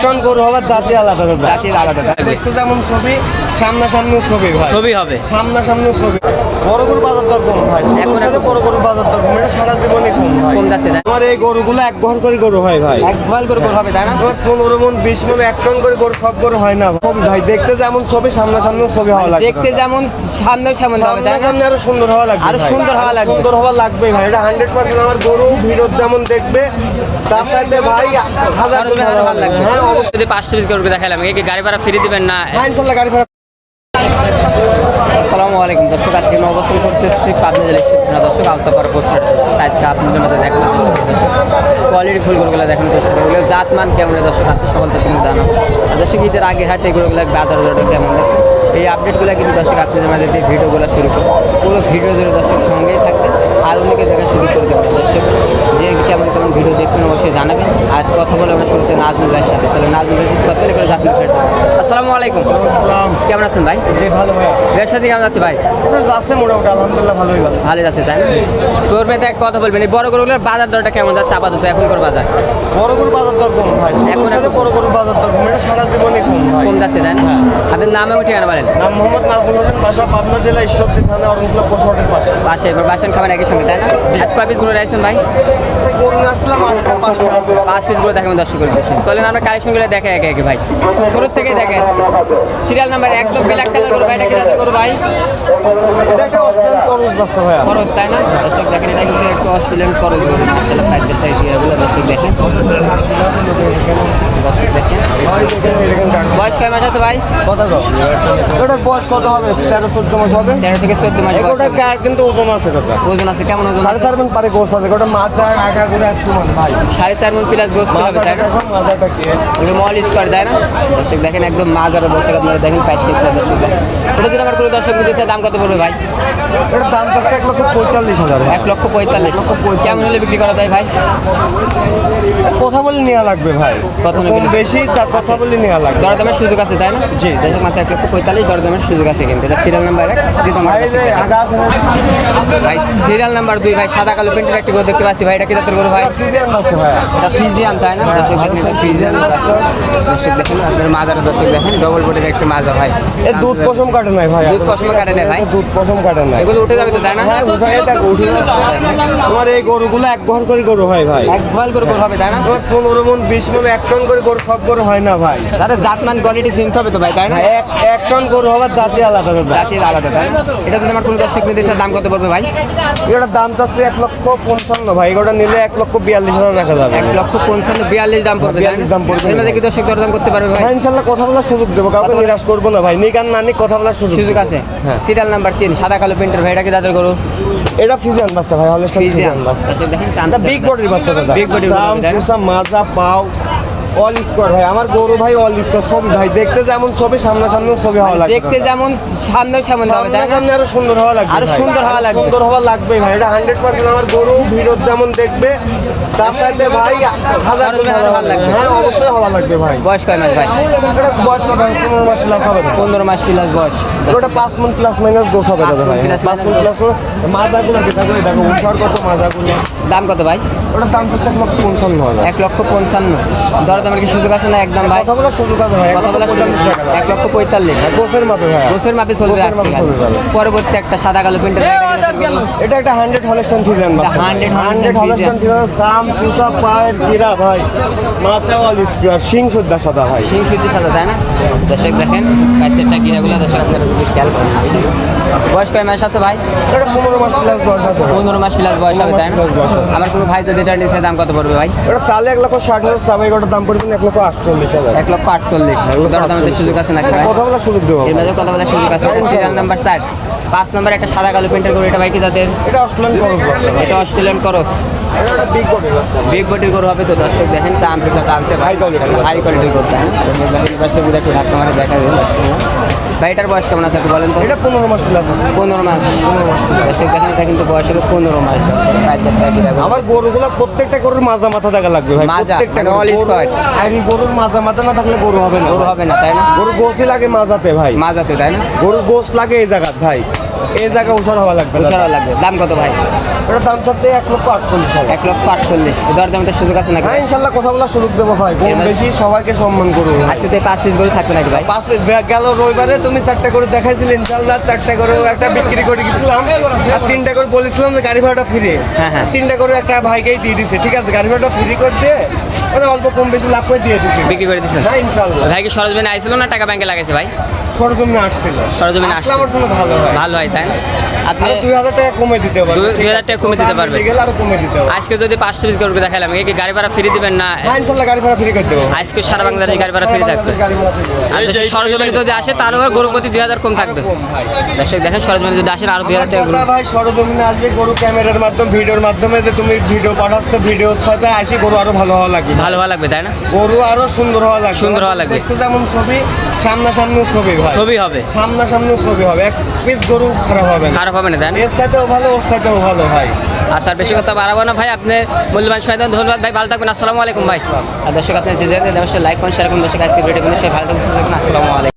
Ton গরু হবার জাতি আলাদা, জাতির আলাদা। দেখতে যেমন ছবি, সামনাসামনি ছবি ভাই, ছবি হবে সামনাসামনি ছবি। বড় গরু বাজার দর কম ভাই, ছোটোর সাথে বড় গরু বাজার দর কম, এটা সারা জীবনে কম ভাই, কম যাচ্ছে। আমার এই গরুগুলো এক ঘর করে গরু হয় ভাই, এক ভয়াল করে গরু হবে তাই না? 15 মন 20 মন 1 টন করে গরু, সব গরু হয় না ভাই। দেখতে যেমন ছবি, সামনাসামনি ছবি হওয়া লাগবে, দেখতে যেমন সামনে সামনে হবে তাই না? সামনে আরো সুন্দর হওয়া লাগবে, আরো সুন্দর হওয়া লাগবে, সুন্দর হওয়া লাগবে ভাই। এটা 100% আমার গরু ভিডিও যেমন দেখবে তার সাথে ভাই হাজার গুণ ভালো লাগবে। হ্যাঁ অবশ্যই। যদি 5 পিস গরু দেখালাম, কি গাড়ি ভাড়া ফ্রি দিবেন না? হ্যাঁ ইনশাআল্লাহ গাড়ি ভাড়া। আসসালামু আলাইকুম দর্শক, আজকে আমি অবস্থান করতেছি পাবনা জেলার শিবপুরা দর্শক, আলতাপাড়া পোস্টার। আজকে আপনাদের মধ্যে দেখানোর চেষ্টা করি দর্শক, কোয়ালিটি ফুলগুলো দেখানোর চেষ্টা করি, এগুলো জাতমান কেমন দর্শক আছে সকাল থেকে তুমি জানাবো। দর্শক ঈদের আগে হাটে এগুলোগুলো বাজার দরটা কেমন আছে, এই আপডেটগুলো কিন্তু দর্শক আপনাদের মাঝে দিয়ে ভিডিওগুলো শুরু করবো। পুরো ভিডিও জুড়ে দর্শক সঙ্গেই থাকবে, আর অনেকে দেখা শুরু করে দেবেন দর্শক। যে কেমন কেমন ভিডিও দেখবেন অবশ্যই জানাবেন। আর কথা বলে আমরা শুরুতে নাজমুল ভাইয়ের সাথে, চলো নাজমুল ভাই কথা বলে জাতমান ফেরত। আসসালামু আলাইকুম। আসসালাম। কেমন আছেন ভাই? জি ভালো ভাই। ব্যবসা থেকে কেমন যাচ্ছে ভাই? যাচ্ছে মোটামুটি আলহামদুলিল্লাহ ভালোই যাচ্ছে। ভালো যাচ্ছে তাই না? তোর মেয়েতে এক কথা বলবেন, এই বড় গরুগুলোর বাজার দরটা কেমন যাচ্ছে আপাতত এখনকার বাজার? বড় গরু বাজার দর কম ভাই, ছোটোর সাথে বড় গরু বাজার দর কম, এটা সারা জীবনে কম ভাই, কম যাচ্ছে তাই না? হ্যাঁ। আপনার নাম এবং ঠিকানা বলেন। নাম মোহাম্মদ নাজমুল হোসেন, বাসা পাবনা জেলা ঈশ্বরদী থানা অরণকুলা পশুহাটের পাশে। পাশে এবার বাসন খাবেন একই সঙ্গে তাই না? আজ কয় পিস গরু রাখছেন ভাই? সে গরু নিয়ে আসছিলাম 5টা আছে। 5 পিস গরু দেখাবেন দর্শক করে দেশেন। চলেন আমরা কালেকশনগুলো দেখে একে একে ভাই, শুরুর থেকেই দেখে আসি। সিরিয়াল নাম্বার একদম ব্ল্যাক কালার গরু ভাই, এটা কি যাদের গরু ভাই? এটা একটা অস্ট্রেলিয়ান করস বাচ্চা ভাইয়া। খরচ তাই না? দর্শক দেখেন, এটা কিন্তু একটু অস্ট্রেলিয়ান খরচ গরু, মাশাআল্লাহ প্রাইসেরটা এগুলো দর্শক দেখেন। দর্শক দেখেন বয়স কয় মাস আছে ভাই? কত গো? এটার বয়স কত হবে? 13-14 মাস হবে। 13 থেকে 14 মাস বয়স এগুলোটা হবে। কিন্তু ওজন আছে দাদা। ওজন আছে কেমন ওজন? 4.5 মণ পারে গোস হবে। ওটা মাথা আগা করে 100 মণ ভাই। 4.5 মণ প্লাস গোস্ত হবে তাই না? মাথাটা কি? ওটা মল স্কোয়ার তাই না? দর্শক দেখেন একদম মাজারা দর্শক, আপনারা দেখেন পাইছে দর্শক দেখেন। ওটা যদি আমার কোনো দর্শক নিতে দাম কত পড়বে ভাই? এটার দাম থাকছে 1,45,000। 1,45,000 কেমন হলে বিক্রি করা যায় ভাই? কথা বলে নেওয়া লাগবে ভাই, কথা কম বেশি তার কথা বলে নেওয়া লাগবে। দরদামের সুযোগ আছে তাই না? জি। দর্শক মাত্র 1,45,000 দরদামের সুযোগ আছে কিন্তু। এটা সিরিয়াল নাম্বার 1 ভাই রে আগা আছে না? ভাই সিরিয়াল নাম্বার 2 ভাই, সাদা কালো প্রিন্টের একটি গরু দেখতে পাচ্ছি ভাই, এটা কি জাতের গরু ভাই? সিজন আছে ভাই। এটা ফ্রিজিয়ান তাই না? দর্শক দেখেন এটা ফ্রিজিয়ান আছে। দর্শক দেখেন আপনার মাজারা দর্শক দেখেন, ডবল বডির একটা মাজা ভাই। এ দুধ পশম কাটে নাই ভাই, দুধ পশম কাটে নাই ভাই? দুধ পশম কাটে নাই। এগুলো উঠে যাবে তো তাই না? হ্যাঁ উঠে দেখো উঠে যাচ্ছে। আমার এই গরুগুলো এক ঘর করে গরু হয় ভাই, এক ভয়াল করে গরু হবে তাই না? 15 মন 20 মন 1 টন করে গরু, সব গরু হয় না ভাই। তাহলে জাতমান কোয়ালিটি চিনতে হবে তো ভাই তাই না? এক টন গরু হবার জাতি আলাদা দাদা। জাতির আলাদা তাই না? এটা যদি আমার কোনো দর্শক নিতে চায় দাম কত পড়বে ভাই? এটার দাম চাচ্ছে 1,55,000 ভাই। এগুলো নিলে 1,42,000 রাখা যাবে। 1,55,000 42 দাম পড়বে তাই না? 42 দাম পড়বে। এর মধ্যে কি দর্শক দরদাম করতে পারবে ভাই? হ্যাঁ ইনশাল্লাহ কথা বলার সুযোগ দেবো, কাউকে নিরাশ করবো না ভাই। নিকান না নিক কথা বলার সুযোগ সুযোগ আছে। হ্যাঁ। সিরিয়াল নাম্বার 3 সাদা কালো প্রিন্টের ভাই, এটা কি দাদার গরু? এটা ফিজিয়ান বাচ্চা ভাই, হলস্টাইন ফিজিয়ান বাচ্চা। দর্শক দেখেন চান এটা বিগ বডির বাচ্চা দাদা। বিগ বডির চাম চুষা মাজা পাও অল স্কোয়ার ভাই। আমার গরু ভাই অল স্কোয়ার ছবি ভাই, দেখতে যেমন ছবি, সামনাসামনি ছবি হওয়া লাগবে, দেখতে যেমন সামনে সামনে হবে তাই না? সামনে আরো সুন্দর হওয়া লাগবে, আরো ভাই। সুন্দর হওয়া লাগবে। সুন্দর হওয়া লাগবে ভাই। এটা 100% আমার গরু ভিডিও যেমন দেখবে তার সাথে ভাই হাজার গুণ ভালো লাগবে। হ্যাঁ অবশ্যই হওয়া লাগবে ভাই। বয়স কয় মাস ভাই? এটা বয়স কত? 15 মাস প্লাস হবে না? 15 মাস প্লাস বয়স। ওটা 5 মণ প্লাস মাইনাস গোস হবে দাদা 5 মণ ভাই। plus 5 মণ প্লাস করে মাজাগুলো দেখো, দেখো উষার কত মাজাগুলো। দাম কত ভাই? ওটার দাম হচ্ছে 1,55,000। 1,55,000 দরদামের কি সুযোগ আছে না একদম ভাই? কথা বলার সুযোগ আছে ভাই। কথা বলার সুযোগ 1,45,000 গোসের মাপে ভাই, গোছের মাপে চলবে গোছের আজকে। মাপে চলবে ভাই। পরবর্তী একটা সাদা কালো প্রিন্টের এটা একটা 100 হলস্টাইন ফিজিয়ান বাচ্চা। 100 100 হলস্টাইন ফিজিয়ান, সাম সুসা পায়ের গিরা ভাই, মাথা অল স্কোয়ার, শিং সুদ্ধা সাদা ভাই। সিং সুতি সাদা তাই না? দর্শক দেখেন প্যাচেরটা গিরাগুলো দর্শক আপনারা যদি খেয়াল করেন। বয়স কয় মাস আছে ভাই? এটা 15 মাস প্লাস বয়স আছে। 15 মাস প্লাস বয়স হবে তাই না? 15 মাস বয়স আছে। আমার কোনো ভাই যদি এটা নিচ্ছে দাম কত পড়বে ভাই? এটা চালে 1,60,000 সাবে, এটার দাম পড়বে 1,48,000। 1,48,000 দরদামের সুযোগ আছে নাকি ভাই? কথা বলার সুযোগ দেবো এর মাঝে কথা বলার সুযোগ আছে। সিরিয়াল নাম্বার 4 5 নম্বর একটা সাদা কালো প্রিন্টের গরু, এটা ভাই কি জাতের? এটা অস্ট্রেলিয়ান করস বাচ্চা ভাই। এটা অস্ট্রেলিয়ান করস। এটা একটা বিগ বডি বাচ্চা। বিগ বডির গরু হবে তো দর্শক দেখেন, চান্সেস টানছে ভাই, High quality গরু। হাই কোয়ালিটির গরু তাই না? দেখেন বাসটা গুলো একটু ধাক্কা মারে দেখা যায় দর্শক। ভাই এটার বয়স কেমন আছে একটু বলেন তো? এটা 15 মাস প্লাস আছে। 15 মাস। দর্শক দেখেন এটা কিন্তু বয়স হলো 15 মাস। প্রায় 4 টাকা কিনা আমার গরুগুলো প্রত্যেকটা গরুর মাজা মাথা দেখা লাগবে ভাই। মাজা, প্রত্যেকটা মানে all square। আর এই গরুর মাজা মাথা না থাকলে গরু হবে না। গরু হবে না তাই না? গরু গোসই লাগে মাজাতে ভাই। মাজাতে তাই না? গরুর গোস লাগে এই জায়গা ভাই। এই জায়গা উষার হওয়া লাগবে দাদা। উষার লাগবে। দাম কত ভাই? ওটা দাম চাচ্ছে 1,48,000 টাকা। 1,48,000। দরদাম তো সুযোগ আছে নাকি? হ্যাঁ ইনশাল্লাহ কথা বলার সুযোগ দেবো ভাই, কম বেশি সবাইকে সম্মান করবো। আজকে তো 5 পিস গরু থাকবে নাকি ভাই? গেল রবিবারে তুমি 4টা করে দেখাইছিলে, ইনশাল্লাহ 4টা করে একটা বিক্রি করে গেছিলাম, আর 3টা করে বলেছিলাম যে গাড়ি ভাড়াটা ফ্রি। হ্যাঁ, হ্যাঁ। 3টা করে একটা ভাইকেই দিয়ে দিছে, ঠিক আছে, গাড়ি ভাড়াটা ফ্রি করে দিয়ে মানে অল্প কম বেশি লাভ করে দিয়ে দিছে। বিক্রি করে দিচ্ছেন? হ্যাঁ ইনশাল্লাহ। ভাই কি সরজমিনে আইছিল না টাকা ব্যাংকে লাগাইছে ভাই? সরজমিনে আসছিল। সরজমিনে আসলে আসছে। আমার জন্য ভালো হয়। ভালো হয় তাই না? আপনি আরো 2,000 টাকা কমে দিতে পারবে। 2,000 টাকা কমে দিতে পারবে। গেলে আরো কমে দিতে পারবে। আজকে যদি 5 পিস গরু দেখাইলাম, কি গাড়ি ভাড়া ফ্রি দিবেন না? হ্যাঁ ইনশাল্লাহ গাড়ি ভাড়া ফ্রি করে দেবো। আজকে সারা বাংলাদেশে গাড়ি ভাড়া ফ্রি থাকবে। গাড়ি ভাড়া free দেবো। আর যদি সরজমিনে যদি আসে তাহলে গরু প্রতি 2,000 কম থাকবে। কম ভাই। দর্শক দেখেন, সরজমিনে যদি আসেন আরো 2,000 টাকা গরু। কথা ভাই সরজমিনে আসবে, গরু ক্যামেরার মাধ্যমে ভিডিওর মাধ্যমে যে তুমি ভিডিও পাঠাচ্ছ, ভিডিওর সাথে আসি গরু আরো ভালো হওয়া লাগবে। ভালো হওয়া লাগবে তাই না? গরু আরো সুন্দর হওয়া লাগবে। সুন্দর হওয়া লাগবে। দেখতে যেমন ছবি, সামনাসামনি ছবি ভাই। ছবি হবে, সামনাসামনি ছবি হবে, এক পিস গরু খারাপ হবে না। খারাপ হবে না তাই না? এর সাথেও ভালো, ওর সাথেও ভালো ভাই। আচ্ছা, আর বেশি কথা বাড়াবো না ভাই, আপনি মূল্যবান সময় দেন। ধন্যবাদ ভাই, ভালো থাকবেন। আসসালামু আলাইকুম ভাই। আর দর্শক আপনি যে যেতে লাইক করুন, শেয়ার করুন। দর্শক আজকে ভিডিও কিন্তু সবাই ভালো থাকুন, সুস্থ থাকুন। আসসালামু আলাইকুম।